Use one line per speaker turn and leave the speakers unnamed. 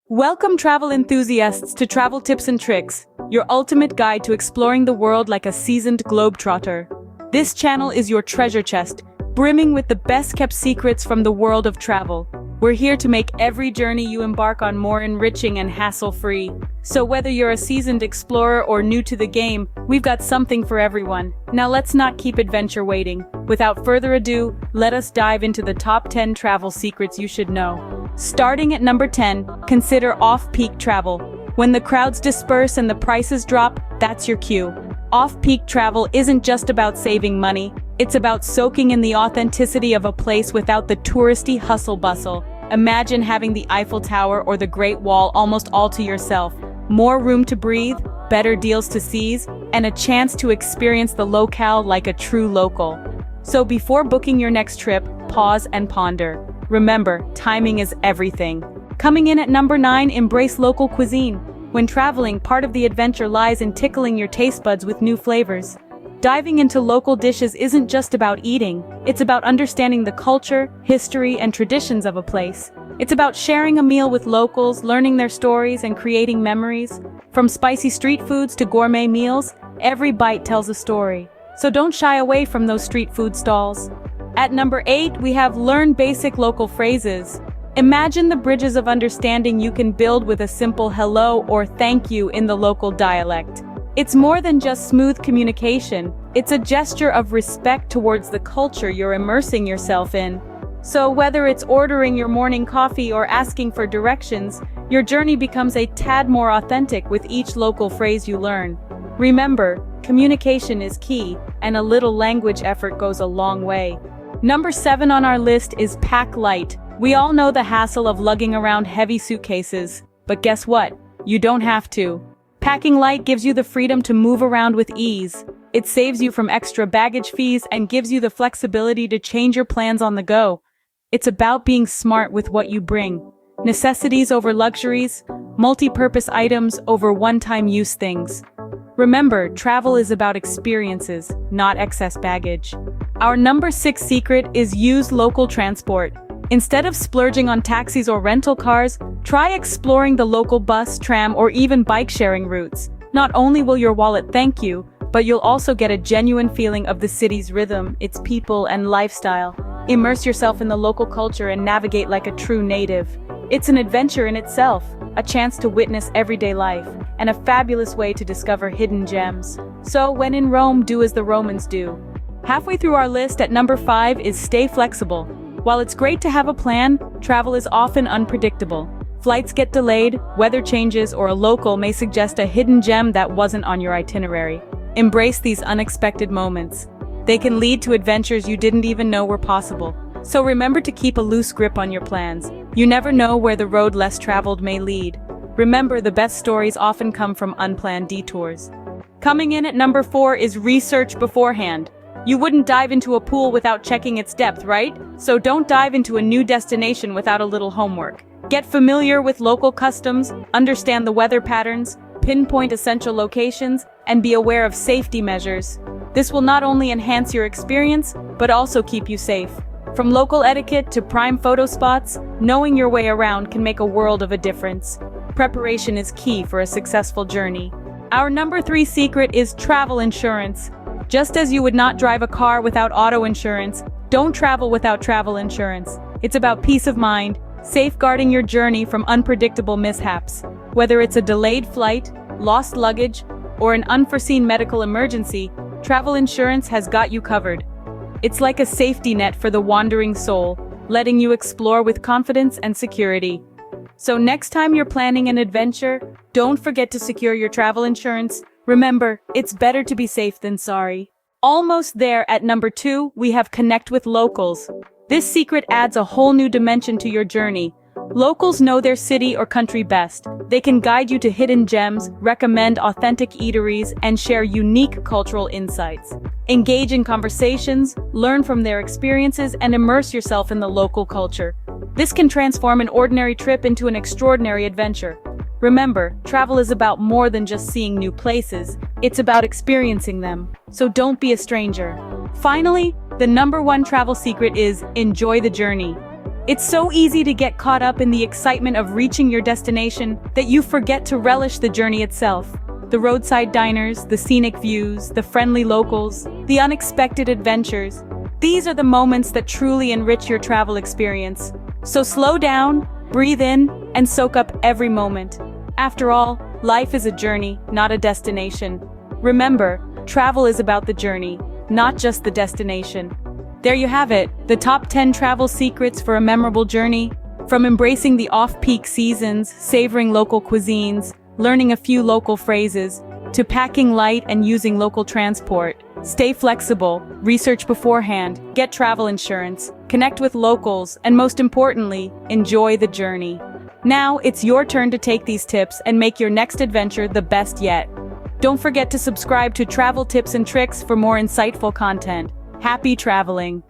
Welcome travel enthusiasts to Travel Tips and Tricks, your ultimate guide to exploring the world like a seasoned globetrotter. This channel is your treasure chest, brimming with the best-kept secrets from the world of travel. We're here to make every journey you embark on more enriching and hassle-free. So whether you're a seasoned explorer or new to the game, we've got something for everyone. Now let's not keep adventure waiting. Without further ado, let us dive into the top 10 travel secrets you should know. Starting at number 10, consider off-peak travel. When the crowds disperse and the prices drop, that's your cue. Off-peak travel isn't just about saving money, it's about soaking in the authenticity of a place without the touristy hustle-bustle. Imagine having the Eiffel Tower or the Great Wall almost all to yourself. More room to breathe, better deals to seize, and a chance to experience the locale like a true local. So before booking your next trip, pause and ponder. Remember, timing is everything. Coming in at number 9, embrace local cuisine. When traveling, part of the adventure lies in tickling your taste buds with new flavors. Diving into local dishes isn't just about eating, it's about understanding the culture, history, and traditions of a place. It's about sharing a meal with locals, learning their stories, and creating memories. From spicy street foods to gourmet meals, every bite tells a story. So don't shy away from those street food stalls. At number 8, we have learn basic local phrases. Imagine the bridges of understanding you can build with a simple hello or thank you in the local dialect. It's more than just smooth communication, it's a gesture of respect towards the culture you're immersing yourself in. So whether it's ordering your morning coffee or asking for directions, your journey becomes a tad more authentic with each local phrase you learn. Remember, communication is key, and a little language effort goes a long way. Number 7 on our list is pack light. We all know the hassle of lugging around heavy suitcases, but guess what? You don't have to. Packing light gives you the freedom to move around with ease. It saves you from extra baggage fees and gives you the flexibility to change your plans on the go. It's about being smart with what you bring. Necessities over luxuries, multi-purpose items over one-time use things. Remember, travel is about experiences, not excess baggage. Our number 6 secret is use local transport. Instead of splurging on taxis or rental cars, try exploring the local bus, tram, or even bike-sharing routes. Not only will your wallet thank you, but you'll also get a genuine feeling of the city's rhythm, its people, and lifestyle. Immerse yourself in the local culture and navigate like a true native. It's an adventure in itself, a chance to witness everyday life, and a fabulous way to discover hidden gems. So when in Rome, do as the Romans do. Halfway through our list at number 5 is stay flexible. While it's great to have a plan, travel is often unpredictable. Flights get delayed, weather changes, or a local may suggest a hidden gem that wasn't on your itinerary. Embrace these unexpected moments. They can lead to adventures you didn't even know were possible. So remember to keep a loose grip on your plans. You never know where the road less traveled may lead. Remember, the best stories often come from unplanned detours. Coming in at number 4 is research beforehand. You wouldn't dive into a pool without checking its depth, right? So don't dive into a new destination without a little homework. Get familiar with local customs, understand the weather patterns, pinpoint essential locations, and be aware of safety measures. This will not only enhance your experience, but also keep you safe. From local etiquette to prime photo spots, knowing your way around can make a world of a difference. Preparation is key for a successful journey. Our number 3 secret is travel insurance. Just as you would not drive a car without auto insurance, don't travel without travel insurance. It's about peace of mind, safeguarding your journey from unpredictable mishaps. Whether it's a delayed flight, lost luggage, or an unforeseen medical emergency, travel insurance has got you covered. It's like a safety net for the wandering soul, letting you explore with confidence and security. So next time you're planning an adventure, don't forget to secure your travel insurance. Remember, it's better to be safe than sorry. Almost there at number 2, we have connect with locals. This secret adds a whole new dimension to your journey. Locals know their city or country best. They can guide you to hidden gems, recommend authentic eateries, and share unique cultural insights. Engage in conversations, learn from their experiences, and immerse yourself in the local culture. This can transform an ordinary trip into an extraordinary adventure. Remember, travel is about more than just seeing new places, it's about experiencing them. So don't be a stranger. Finally, the number 1 travel secret is enjoy the journey. It's so easy to get caught up in the excitement of reaching your destination that you forget to relish the journey itself. The roadside diners, the scenic views, the friendly locals, the unexpected adventures. These are the moments that truly enrich your travel experience. So slow down, breathe in, and soak up every moment. After all, life is a journey, not a destination. Remember, travel is about the journey, not just the destination. There you have it, the top 10 travel secrets for a memorable journey. From embracing the off-peak seasons, savoring local cuisines, learning a few local phrases, to packing light and using local transport. Stay flexible, research beforehand, get travel insurance, connect with locals, and most importantly, enjoy the journey. Now, it's your turn to take these tips and make your next adventure the best yet. Don't forget to subscribe to Travel Tips and Tricks for more insightful content. Happy traveling!